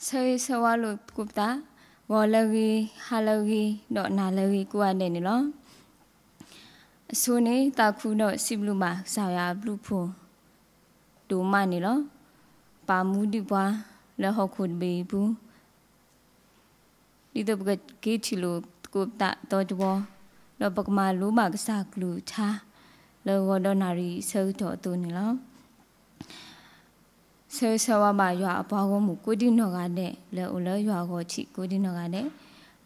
เซยสวาลุกุปตาวอลกีฮาลกีดอกนาลกีกูอันเดนี่ล้อส่วนนี้ตาคูดอกสิบลูมาสาวยาบลูพูดูมานี่ล้อปามูดิบวาแล้วหอกขุดเบบูดิตบกเกชิลูกุปตาตอจวอแล้วปกมาลูมากสากลูชาแล้ววอดนารีเซยตัวตัวนี่ล้อเซอสวาบายว่าปาวมุกุดินอกาเดแล้วอุลยว่าก็ชิกุดินอกาเด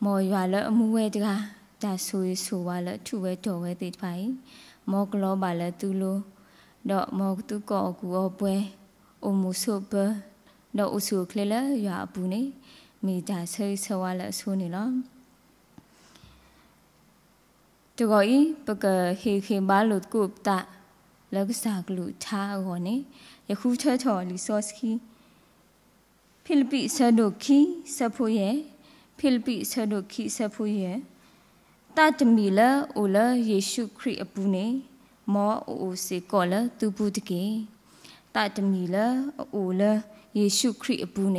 มอยว่าแล้วมูเวตกาตาซุยสุวาแล้วทุเวตอเวติไปมอกลอบาแล้วตุโลดอกมอกตุกอกูอปเวอมุสุเปดอกอุสุเคลละว่าปูนี่มีตาเซอสวาแล้วซุนี่ล้อตกอีปกเฮเคบาลุกุปตะแล้วก็สากลุชาก่อนนี่ยคูเชอลิซอสคีฟิลิปิสโดคีสะพูเยฟิลิปิสโดคีสะพูเยตาจมีละโอละเยซูคริสต์อปูเนมอโอเซกอละตูปูตเกตาจมีละโอละเยซูคริสต์อปูเน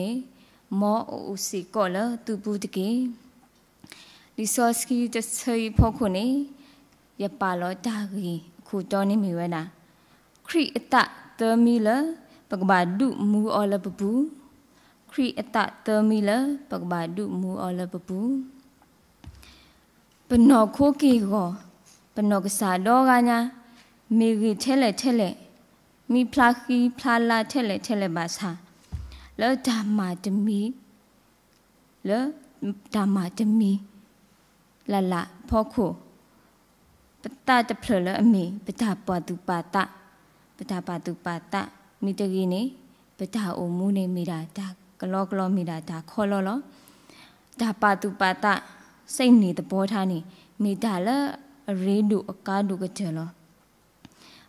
มอโอเซกอละตูปูตเกลิซอสคีจะเซยพอคนนี้ยาปาลอตากีคูตอนี่มีไว้นะคริตะเตมีละปกบาดุมูอลปปูคริตะเตมีละปกบาดุมูอลปปูปนอโคกีก็ปนอกษาดอกาญามีกีเทเลมีพลากีพลาลาเทเลบาซาแล้วดามาจะมีแล้วดามาจะมีละพ่อโคปตาจะเพลละอเมปตาปาตุปาตะปตาปาตุปาตะมีตะกีนี่ปตาโอมูเนมีดาตากลอกลอมีดาตาคอลอลอตาปาตุปาตะเส้นนี่ตะโพธานี่มีดาละเรดูอากาดูกะเจลอ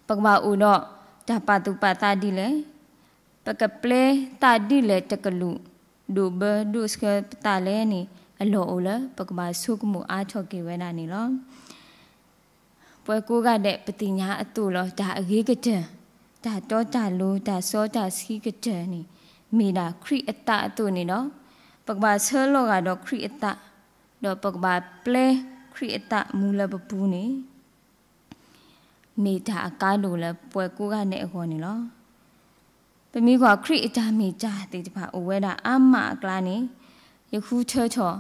ปกบาอูดอตาปาตุปาตาดีเลปกเปลตาดีเลตะกลุดูเบดูสกปตาเลนี่อโลโอละปกบาสุกมูอาชอเกเวนานี่ลอปวยกูกะเดปฏิญญาอตุลอตาอกีกะเจตาโตตาโลตาโซตาสกีกะเจนี่มีดาคริอตะอตุนี่เนาะปกบาเชโลกาดอคริอตะดอปกบาเปลคริอตะมูลปปูนี่มีดาอากาดูละปวยกูกะเนอโกนี่เนาะปมีกว่าคริอตะมีจาติตะพาโอเวดาอามาอกลานี่ยคูเชอชอ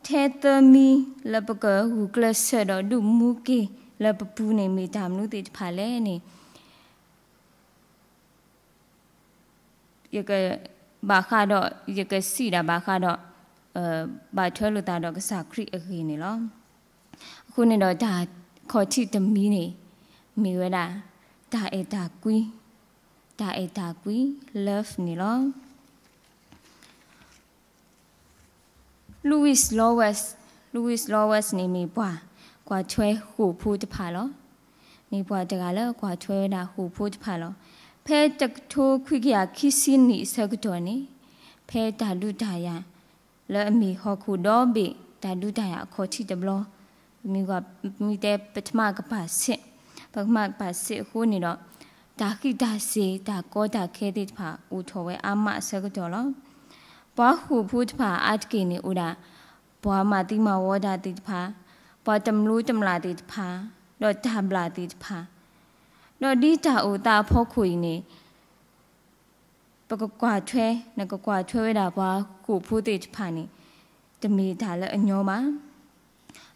เทตมีละปกหูกลเสดอดูมูกีละปปูนี่มีตามนุติพาเลนี่ยกบาคาดอยกสีดาบาคาดอบาเทลุตาดอกษาคริอกีนี่ลอคุณนี่ดอตาขอที่ตมีนี่มีเวลาตาเอตากุย love นี่ลอLouis Lawes นี่มีป่ากว่าช่วยหูพูดผ่าลอมีป่าจะกาละกว่าช่วยดาหูพูดผ่าลอเพจักโทคุกยาคิสินี่สักตัวนี่เพตาดูตายาแล้วมีฮอคูดอเบตาดูตายาขอที่จะบลอมีกว่ามีแต่ปัทมากป่าเสปัทมากป่าเสหูนี่ดอตาคิตาเสตาโกตาเคติผ่าอุทเวอามาสักตัวลอปะหูพูดผ่าอาจกินี่อุดาปะมาติมาวดาติผ่าปะจำรู้จำลาติผ่าดอตาบลาติผ่าดอดีตาอุตาพ่อคุยนี่ปะกว่าช่วยนักกว่าช่วยดาปะหูพูดติผ่านี่จะมีดาละอันยอมา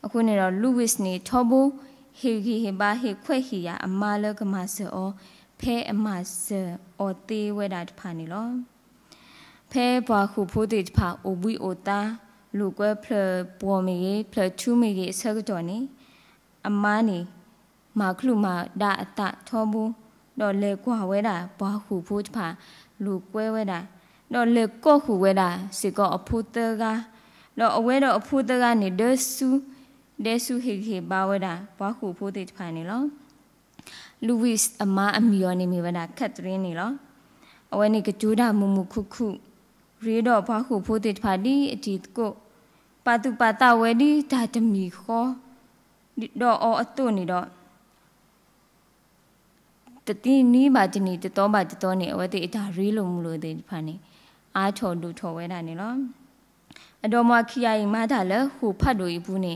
အခုနေတော့လူဝစ်နေထောဘူဟေဂီဟေဘာဟေခွဲဟီယာအမာလကမဆောဖဲအမဆောအောတေဝဲတာတဖာနေလောဖဲဘွားခုဖိုးတေတဖာအိုဘွီအိုတာလူကွဲဖလပေါ်မီဖလချူမီဆောက်တော်နေအမားနေမာခလူမာဒါအတထောဘူးတော့လေကွာဝဲတာဘွားခုဖိုးတဖာလူကွဲဝဲတာတော့လေကော့ခုဝဲတာစီကောအဖိုးတကတော့အဝဲတော့အဖိုးတကနေဒဆူဟေဘာဝဲတာဘွားခုဖိုးတေတဖာနေလောလူဝစ်အမားအမီယောနေမိဝဲတာခတ်တရင်းနေလောအဝဲနေကကျူးတာမူခုရေတော့ဘွားခုဖိုးတေတဖာဒီအတီကိုပါတုပါတဝဲဒီတာတမီခောတော့အောအတုနေတော့တတိနီးပါတနီတတော်ပါတတော်နေအဝဲတေအတာရီလုံးမလို့တေဖာနေ အားထော်လူထော်ဝဲတာနေလောအတော်မခိယိမာတာလဲဟူဖတ်တို့ဘူးနေ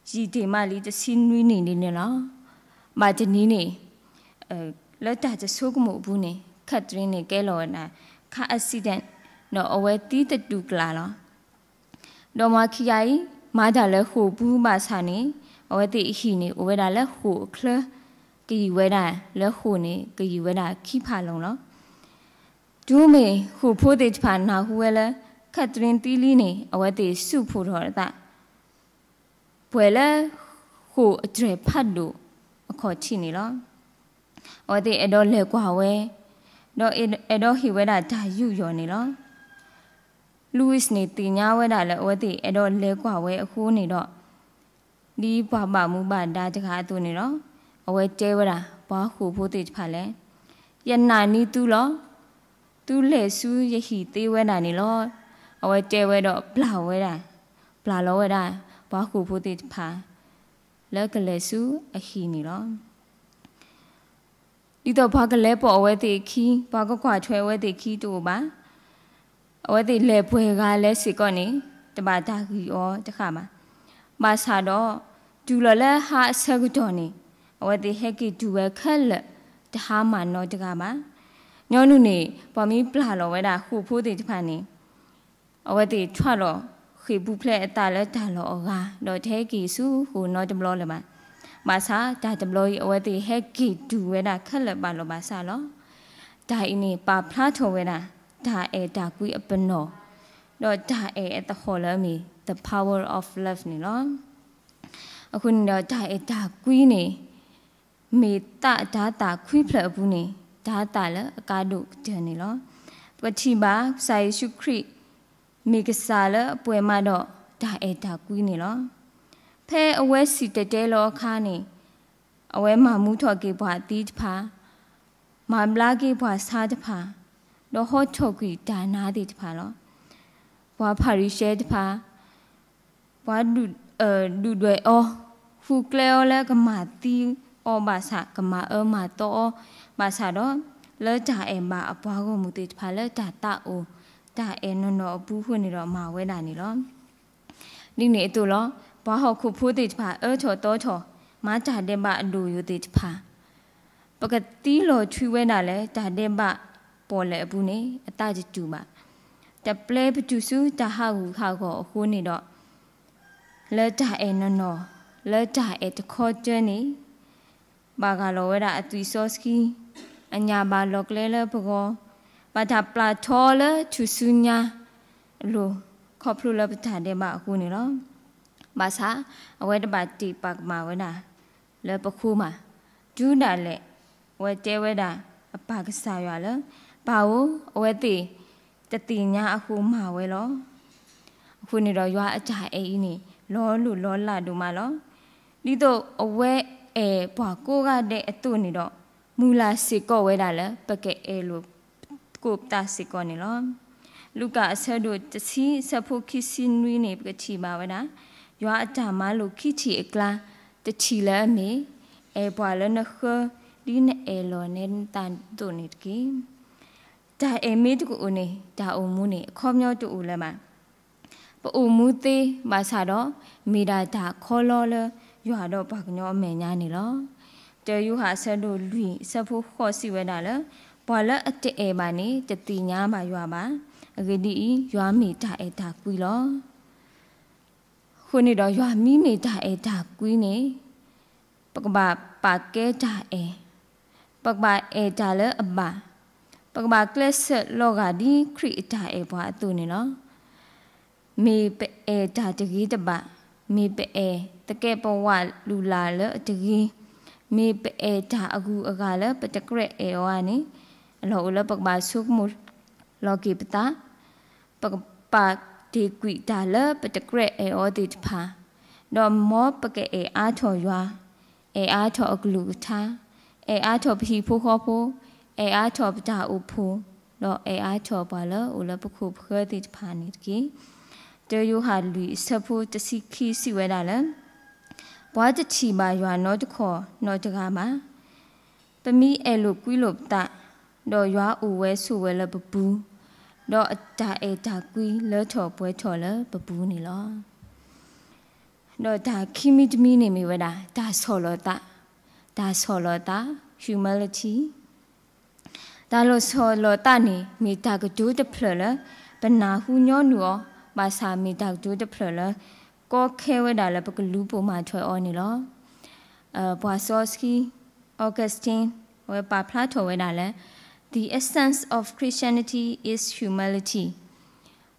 ရီတေမလီတစီနွီနေနေလောမာတနီနေလက်တာတဆိုးကမှုဘူးနေခတ်ရင်းနေကဲလောနာခါအက်ဆီဒန့်နော်အဝဲတီးတတူကလာလောတော်မခိယိမာတာလဲဟူဘူးမာစာနေအဝဲတီအဟီနေအဝဲတာလဲဟူခလကီဝဲတာလဲဟူနေကီဝဲတာခိဖာလုံးလောဒူးမေဟူဖိုးတဲ့ဖာနာဟူဝဲလဲခတ်ရင်တီလီနေအဝဲတေစုဖို့တော်တာပွဲလဲဟိုအကျဲဖတ်လို့အခေါ်ချိနေလောအဝဲတေအတော်လဲကွာဝဲတော့အတော်ဟိဝဲတာဒါယူရောနေလောလူးစ်နေတင်ညာဝဲတာလဲအဝဲတေအတော်လဲကွာဝဲအခုနေတော့ဒီဘွားမမှုပါဒါတကားသူနေတော့အဝဲတဲဝဲတာဘွားဟိုဖို့တေဖတ်လဲယနာနီတူလောတူလဲဆူယဟီတေးဝဲတာနေလောအဝဲတဲဝဲတော့ပလာဝဲတာပလာလောဝဲတာဘာခုဖို့တိဖာလက်ကလေးစုအဟီနေလောဒီတော့ဘာကလေးပေါ်အဝဲတိခီဘာကခွာချွဲဝဲတိခီတူပါအဝဲတိလေပွဲကလဲစီကောနေတပါတာခီဩတခါမှာမာစာတော့ဒူလလဲဟာဆက်ကတော့နေအဝဲတိဟက်ကီဒူဝဲခက်လက်တဟာမနောတကမှာညောနုနေပေါ်မီပလာလောဝဲတာခုဖို့တိတဖာနေအဝဲတိထွတ်တော့ခေဘူးဖလက်အတာလဲတာလောကတော့ထဲကီစုဟိုနော်တဘလောလဲမှာမာစာဒါတဘလောအဝဲတိဟက်ကီဒူဝဲတာခက်လက်ပါလောမာစာလောဒါအင်းနေပါဖလားထော်ဝဲတာဒါအဲဒါကွီအပနောတော့ဒါအဲအတခေါ်လဲမီ the power of love နေလောအခုနေတော့ဒါအဲဒါကွီနေမေတ္တာဒါတာခွိဖလက်ဘူးနေဒါတာလဲအကားတို့တဲ့နေလောပတိပါဆိုင်ရှုခရစ်မိကစားလပွဲမှာတော့ဒါအဲဒါကွီးနေလောဖဲအဝဲစီတဲလောခါနေအဝဲမှာမူထော်ကေဘွားတီးတဖာမဘလာကေဘွားစားတဖာတော့ဟောချော့ကွီဒါနာတီတဖာလောဘွားဖာရီရှဲတဖာဘွားဒူတွေအောဖူကလေောလဲကမာတီအောဘာစာကမာမာတော့ဘာစာတော့လဲဒါအဲမှာအပွားကိုမူတီတဖာလဲဒါတာအိုဒါအဲနော်ဘူးဖွနေတော့မှာဝဲတာနေလောဒီနေတူလောဘာဟောခုဖိုးတိတဖာချောတော့ချောမာတာတဲ့ဘအလူယူတိတဖာပကတိလောချွေးဝဲတာလဲဒါတဲ့ဘပေါ်လဲဘူးနေအတကြတူပါတပလဲပတူစုတဟဟုခါကိုအခုနေတော့လဲဒါအဲနော်လဲဒါအဲတခေါ်ကျနေဘာကလောဝဲတာအသွီစောစကီအညာဘာလောကလဲလဲပကောဘာသာပလာထော်လချူဆုညာလိုခေါပလူလပတာတဲ့မအခုနေတော့ဘာသာအဝဲတပါတီပါကမာဝဲတာလဲပခုမှာဒူးတာလဲဝဲတဲဝဲတာအပါကစားရလဲဘာဝအဝဲတီတတိညာအခုမှာဝဲလောအခုနေတော့ရွာအကြအေးနေလောလူလောလာဒူမလောဒီတော့အဝဲဘွာကိုကတဲ့အတုနေတော့မူလာစီကောဝဲတာလဲပကဲလိုကိုပတာစီကောနေလောလူကအဆက်တို့တစီစဖို့ခိစင်နွီနေပကချီပါဝဲတာရွာအတာမလို့ခိချီအကလာတချီလဲအမေဘွာလဲနခဒီနေလောနေတန်တုန်နေတကီဒါမေတကူနေဒါအုံမူနေအခေါ်မြောတူဦးလဲမှာပအုံမူသေးမဆာတော့မိဒါဒါခေါ်လောလဲရွာတော့ဘာကညောအမေညာနေလောတဲယူဟာဆက်တို့လူဆက်ဖို့ခေါ်စီဝဲတာလဲဘွာလဲအတဲပါနေတတိညာမှာရွာပါအဂဒီရွာမိဒါဒါကွီလောခုနေတော့ရွာမိမိဒါဒါကွီနေပကဘာပါကဲဒါပကဘာဒါလဲအဘာပကဘာကလစ်လောဂါဒီခရီဒါဘွာအတူနေလောမေပဒါတကြီးတပါမေပတကဲပဝလူလာလဲတကြီးမေပဒါအကူအကလဲပတကရက်ဝါနေအလောလပကဘာဆုကမလောကိပတာပကပါဒီကွီဒါလဲပတကရက်အောဒီတဖာတော့မောပကအားထော်ရွာအားထော်အကလူထားအားထော်ပြီဖိုးခေါ်ဖိုးအားထော်ပတာဥဖိုးတော့အားထော်ပါလဲဦးလပခုဖဲဒီတဖာနေတကီတဲယူဟာလူစဖို့တစီခီစီဝဲတာလဲဘွားတချီပါရွာနော်တခေါ်နော်တကားမှာပမီလိုကွီလိုတာတော့ရွာဦးဝဲဆူဝဲလပပူ ดอตาเอตากุยเลถอป่วยถอเลปะปูนี่ลอดอตาคิมิดมีนี่มีเวดาตาโซโลตา humility ตาโลโซโลตานี่มีตากดูตะเพลเลเป็นนาหูญอนัวบาสามีตากดูตะเพลเลก็แค่เวดาเลปะกลูปูมาถอยออนี่ลอบวาซอสกีออกัสตินเวปาพลาโตเวดาเล The essence of Christianity is humility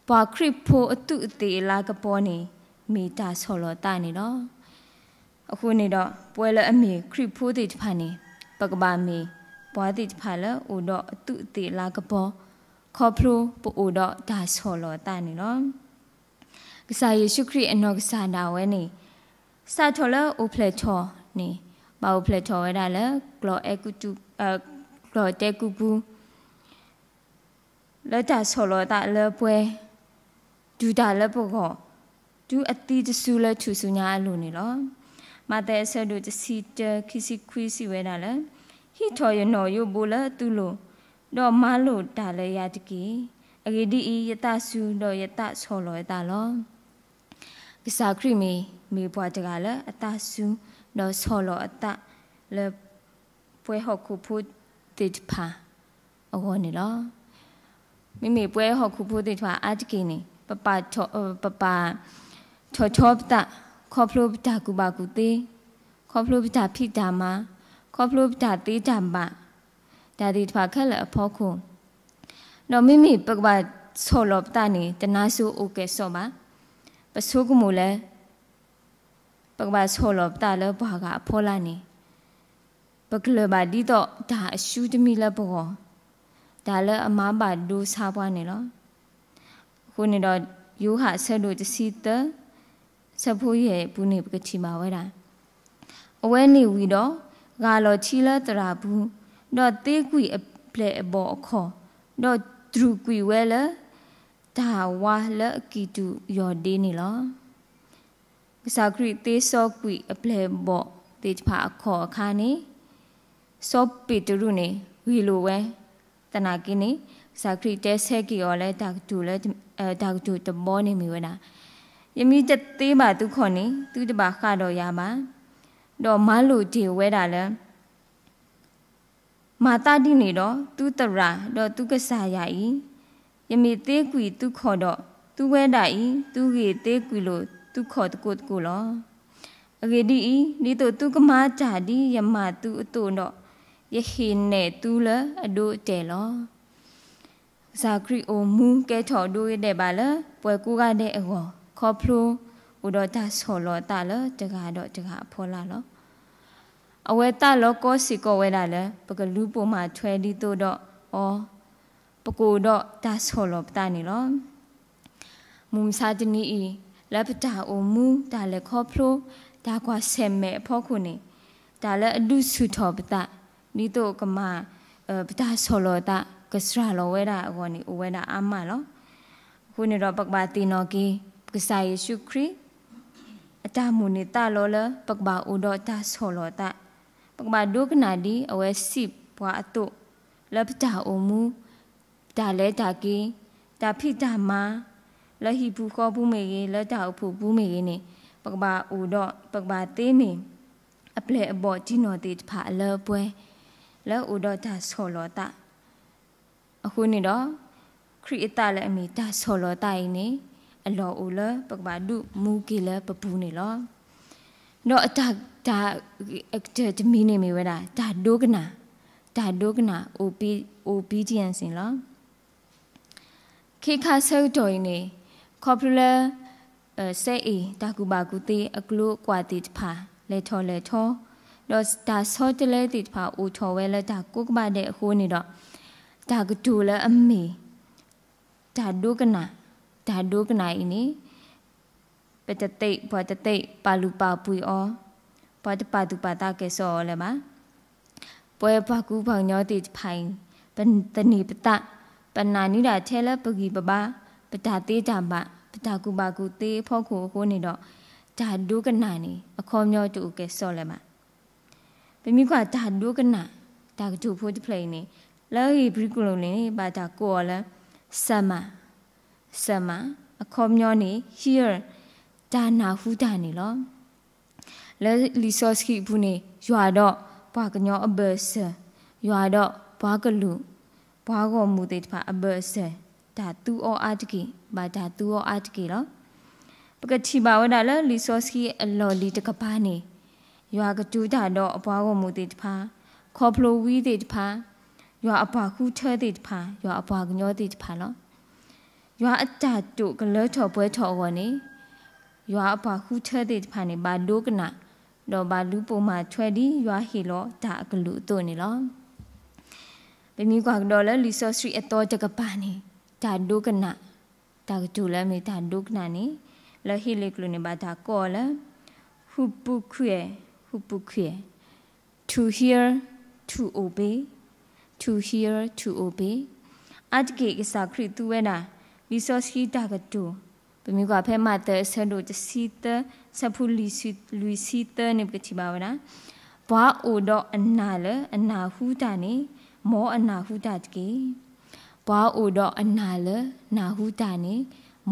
ปาคริปโพอตุเตลากะปอนี่มีตาโซโลตานี่ลอအခုနေတော့ပွဲလအမေခရစ်ဖိုးတိတဖာနေပကဘာမီပွားတိတဖာလအိုတော့အတုတိလာကပေါ်ခေါပလိုပိုအိုတော့ဒါဆောလောတာနေနော်ကစားယေရှုခရစ်အနောကစားတာဝဲနေစာထော်လအိုဖလက်ထော်နေဘာအိုဖလက်ထော်ဝဲတာလဲဂလောအကူတူဂလောတဲကူပူလက်တာဆောလောတာလဲပွဲဒူတာလဲပိုကောဒူအတိတဆူလဲထူဆူညာအလိုနေလောมาแต่เสด็จสิเจคิสิคุยสิเวดาละฮิทอยนอยโบละตุโลดอมาโลตาเลยยาตกีอเกดีอียตาสุดอยตาโซโลตาลอกษาคริมีปวาจกาละอตาสุดอโซโลอตาเลป่วยหอกคุพุติดพาโอ้โหนี่ลอมีป่วยหอกคุพุติดพาอาตกีนี่ปะปาชอบตาขอพลูบิดากุบากุตีขอพลูบิดาพิดามาขอพลูบิดาตีดามบะดาดีทว่าแค่ละพ่อคงเราไม่มีปกบาโซลบตานี่แต่นาสูโอเคโซบะปะสูกุมูเลปกบาโซลบตาเลบากาพ่อลานี่ปกเลบาดีโตดาชูดมีละปกดาเลอมาบาดูซาบวานี่ลอคุณนี่ดอยูหาเสดูจะซีเตสะพูเย่ปูนี่ปกติมาไว้ได้เอาไว้นี่วิดอกาลอชีละตราบูดอเตกุยเปลบอกขอดอตรูกุยเวละตาวาละกิตุยอดีนี่ลอภาษากรีกเตซอกุยเปลบอกเตจพาขอคานี่ซอปิตรุนี่วิโลเวตนากินี่ภาษากรีกเตเซกิออเลตากตูเลตากตูตบอนี่มีไว้ได้ยมีจะตีบาตุขอนี่ตุจะบาขาดอยามาดอมาลูจีเวดาเลมาตาดินี่ดอตุตระดอตุกษายาอียมีเตกุยตุขอดอตุเวดาอีตุเกเตกุยโลตุขอตะกุดกุลออเกดีอีนี่โตตุกมาจาดียมาตุอตุดอยะเห็นเนตุละอโดเตลอซากรีโอมูแกถอดูเดบาละป่วยกูกาเดอโกขอพลูอุดตาโซโลตาเลจกาดอจกาพอลาลอเอาไว้ตาลอก็สิก็เวดาเลปกลูปูมาช่วยดีตัวดออปกูดอตาโซโลตานี่ลอมุมซาจนีอีและปตาโอมูตาเลขอพลูตากว่าเซมเมพ่อคุณนี่ตาเลอดุสุทอปตานี่ตัวก็มาปตาโซโลตากสราลอเวดาอวนี่อเวดาอามาลอคุณนี่รอปกบาตีนอกีกษาเยซูคริสต์อาจารย์มุนิตาโลละปักบาอุดอตาโซโลตาปักบาดูขนาดดีเอาไว้สิบปวาตุแล้วพระเจ้าโอมูตาเลตากีตาพิตามาแล้วฮิบูข้อผู้เมย์แล้วตาอุผู้เมย์นี่ปักบาอุดอปักบาเตมีอเปลบอจิโนติผาเลป่วยแล้วอุดอตาโซโลตาคุณนี่ดอคริสตาและมีตาโซโลตาอีนี่อลออูละปกบาดูมูกีละปะปูนี่ลอดอตาจะมีนี่มีเวลาตาดูกนะobedience สิลอเคคาเซลตัวนี่คอพลูเซอีตากูบากูตีอกลูกว่าติดผาเลทอดอตาโซตเลติดผาอูทอเวละตากุกบาเดโคนี่ดอตากตูละอมีตาดูกนะตาดูกนายนี่เปตเตปอตเตปาลูปาปุยอปอตปาตุปาตาเกซอเลยมะป่วยปากูพังยอติไพเป็นตนีปตะปนานิดาเชละปกีปบาปตาเตจามบะปตากูบากูเตพ่อโคโคนี่ดอกตาดูกนายนี่อคอมยอตุเกซอเลยมะเป็นมีกว่าตาดูกนะตากจูพูดเพลงนี่แล้วฮีบริกุลนี่บาตากัวแล้ว sama အခေါ်မျိုးနေ here ဒါနာဟူတာနေလောလဲ resource ခိဘူးနေရွာတော့ဘွားကညောအဘဆရွာတော့ဘွားကလူဘွားကိုမူတဲ့ဖာအဘဆဒါသူအောအတကိဘာဒါသူအောအတကိလောပကတိပါဝဒါလဲ resource ခိအလော်လီတကပါနေရွာကတူတာတော့အဘွားကိုမူတဲ့ဖာခေါ်ဖလိုဝီတဲ့ဖာရွာအဘွားခုထဲတဲ့ဖာရွာအဘွားကညောတဲ့ဖာလောရွာအတတုကလဲထော်ပွဲထော်ဝနေရွာအဘွားခုထဲတဲ့ဖာနေဘာဒုကနာတော့ဘာလူပုံမှာထွဲဒီရွာဟီလောဒါအကလူတို့နေလောဘယ်မီကွာတော့လဲ resource အတော်တကပါနေဒါဒုကနာဒါကတူလဲမေဒါဒုကနာနေလဲဟီလေကလူနေဘာဒါကောလဲဟုပုခွေ to hear to obey to hear to obey အတကေကစားခရစ်သူဝဲနာ resource ဟီဒါကတူဘယ်မီကွာဖဲမတဲ့ဆဒိုတစီတစဖူလီစီတနေပတိပါဝနာဘွာအိုတော့အနာလဲအနာဟူတာနေမောအနာဟူတာတကေဘွာအိုတော့အနာလဲနာဟူတာနေ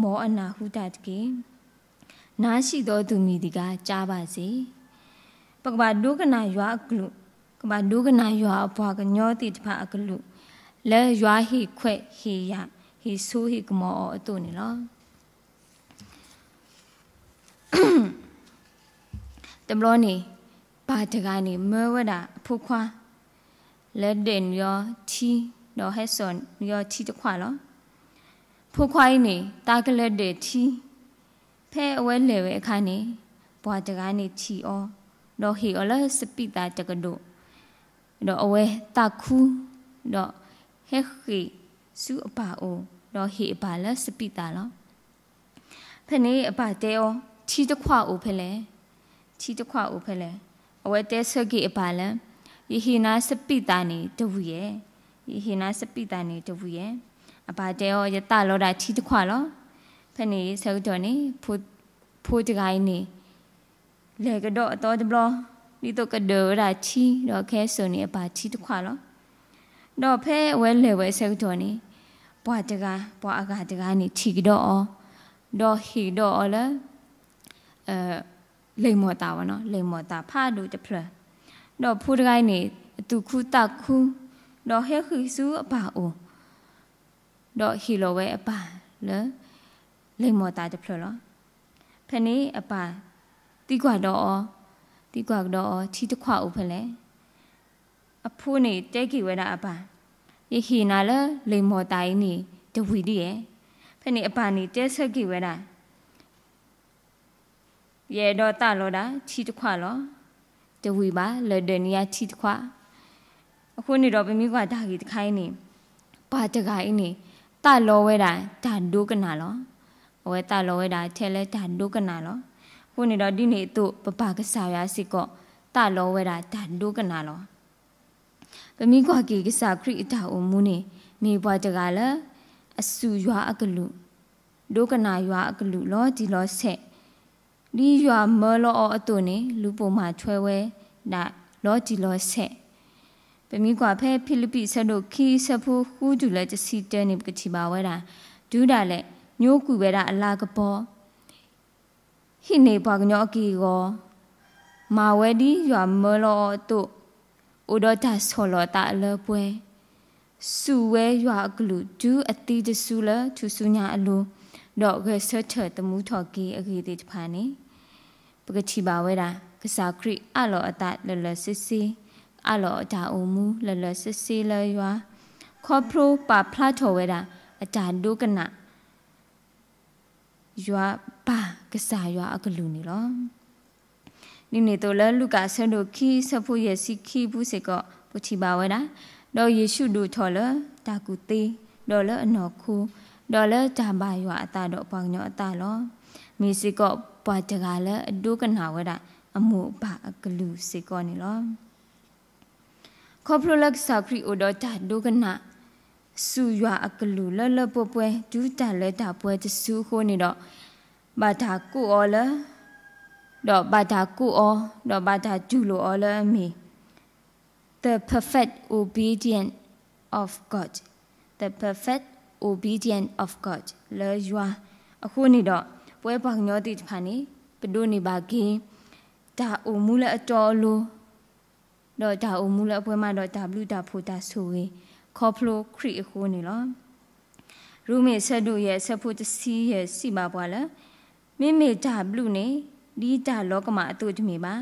မောအနာဟူတာတကေနာရှိတော်သူမိဒီကကြားပါစေပကဘာဒုကနာရွာအကလုကဘာဒုကနာရွာဘွာကညောတိတဖာအကလုလဲရွာဟိခွဲ့ဟိယဟိဆိုးဟိကမောအတုနေလောတဘလို့နေဘာတကနေမဲဝဒဖုခွာလက်denရောချီတော့ဟဲဆွန်ရောချီတခွာလောဖုခွာင်းနေတာကလက်တဲ့ချီဖဲအဝဲလေဝဲအခါနေဘွာတကနေချီအောတော့ဟီအော်လစပိတာတကဒိုတော့အဝဲတခုတော့ဟဲခီစုအပါအိုတော့ဟီအပါလစပိတာလောဖဲနေအပါတဲအောချီတခွာအိုဖဲလေချီတခွာအိုဖဲလေအဝဲတဲဆဂိအပါလယဟိနာစပိတာနေတဝူရဲ့ယဟိနာစပိတာနေတဝူရဲ့အပါတဲအောယတလောတာချီတခွာလောဖဲနေဆောက်တော်နေဖိုးတကိုင်းနေလေကတော့အတော်တဘလဒီတော့ကဒေရာချီတော့ခဲဆိုနေအပါချီတခွာလောတော့ဖဲဝဲလေဝဲဆောက်တော်နေဘွာတကဘွာအကတကနေချီကတော့အောတော့ဟီတော့အောလဲလိမ္မောတာဝနော်လိမ္မောတာဖာဒူတဖလတော့ဖိုးတကိုင်းနေသူခုတခုတော့ဟဲခိစုအပါအိုတော့ဟီလောဝဲအပါလဲလိမ္မောတာတဖလလောဖနေအပါတိကွာတော့ချီတခွာအိုဖလဲအဖိုးနေတဲကီဝဲတာအပါယခိနာလဲလိမ္မောတာင်းနေတဝီဒီရဲ့ဖနေအပါနေတဲဆက်ကီဝဲတာရဲတော့တလောတာချီတခွာလောတဝီပါလေဒနီယာချီတခွာအခုနေတော့ပမိကွာဒါကြီးတခိုင်းနေပါတကိုင်းနေတလောဝဲတာဒါဒုကနာလောအဝဲတလောဝဲတာထဲလဲဒါဒုကနာလောခုနေတော့ဒီနေသူ့ပပကစားရစီကောတလောဝဲတာဒါဒုကနာလောပမိကွာကြီးကစားခရီအတာအုံမူနေမိဘွားတကလည်းအဆူရွာအကလူဒုကနာရွာအကလူလောဒီလောဆက်ဒီရွာမလောအတုနေလူပုံမှာထွဲဝဲဒါလောဒီလောဆက်ပမိကွာဖဲဖိလိပ္ပိဆက်တို့ခီးဆက်ဖို့ဟူးတူလဲတစီတဲနေပကတိပါဝဲတာဒူးတာလဲညိုးကူဝဲတာအလာကပေါ်ဟိနေပါကညောကီကိုမာဝဲဒီရွာမလောအတုဥဒတာဆောလောတာအလပွဲစုဝဲရွာအကလူဒူးအတီတဆူလသူစုညာအလိုတော့ကဆတ်တမှုထော်ကီအဂီတိတဖာနေပကတိပါဝဲတာကစားခရီအလောအတလလစစ်စီအလောအတာအုံမူလလစစ်စီလရွာခေါပရိုပါဖလာထော်ဝဲတာအတာဒုကနာရွာပါကစားရွာအကလူနေလောနိနေတော့လလူကာဆန်ဒိုခီဆဖူရဲ့စီခီဘူးစေကပတိပါဝဲတာတော့ယေရှုတို့ထော်လတာကူတေတော့လအနော်ခုတော့လဲဂျာဘာရွာအတာတော့ပေါညောအတာလောမီစီကောပွားတကလည်းအဒုကနာဝဲတာအမှုပါအကလူစေကောနေလောခေါပလိုလက်စာခရီအိုတော့တာဒုကနာစုရွာအကလူလလပပွဲဒူးတာလဲတာပွဲတဆူခိုးနေတော့ဘာသာကူအော်လတော့ဘာသာကူအော်တော့ဘာသာဂျူလိုအော်လအမီ the perfect obedience of God the perfect obedient of God လေယွာအခုနေတော့ပွဲပေါညောတိတဖာနေပဒုနေပါကေဒါအိုမူလအတော်လို့တော့ဒါအိုမူလအပွဲမှာတော့ W ဒါဖိုတာဆိုဝေခေါဖလိုခရီအခုနေလောရူမေဆက်တို့ရဲ့ဆက်ဖို့တစီရဲ့စီပါပွားလားမိမိ W နေဒီတာလောကမှာအတူတမီပါ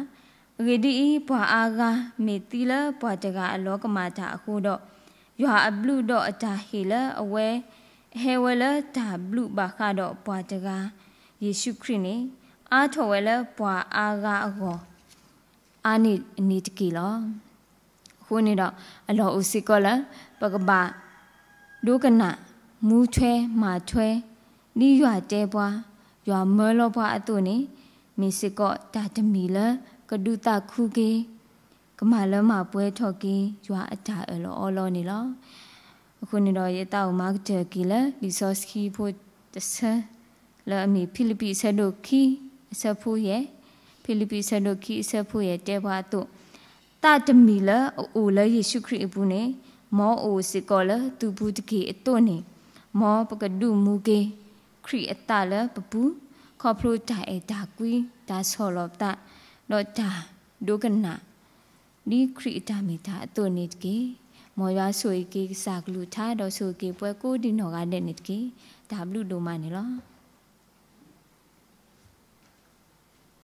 ရေဒီဘွာအာကမေတီလာဘွာတကအလောကမှာတာအခုတော့ရွာအဘလူတော့အတာဟီလာအဝဲဟဲဝဲလာဒါဘလူဘာခါတော့ဘွာတကယေရှုခရစ်နေအားထော်ဝဲလာဘွာအာကအကောအာနိအနိတကီလောခုနေတော့အလောဥစီကောလာပကဘာဒုကနာမူထွဲမာထွဲနီးရွာတဲဘွာရွာမဲလောဘွာအတူနေမီစစ်ကောတာတမီလာကဒုတာခုကေကမလမပွဲထော်ကေရွာအတာအလောအလောနေလောအခုနေတော့ရတောက်မာကတကီလာလီဆော့စကီဖို့တဆလာမီဖိလိပ္ပိဆက်တို့ခီအစဖို့ရဲ့ဖိလိပ္ပိဆက်တို့ခီအစဖို့ရဲ့တဲဘွာတို့တာတမီလာအိုလာယေရှုခရစ်အပူနေမောအိုစစ်ကောလာသူဘူးတကေအတုနေမောပကဒုမူကေခရစ်အတလာပပူခေါပလိုတာအတာကွီဒါဆောလောတာတော့တာဒုကနာဒီခရစ်တာမီတာအတုနေတကေမောရွာဆိုကေစာကလူထားတော့ဆိုကေပွဲကိုဒီနော်ကတဲ့နေတကေ W ဒိုမနေလော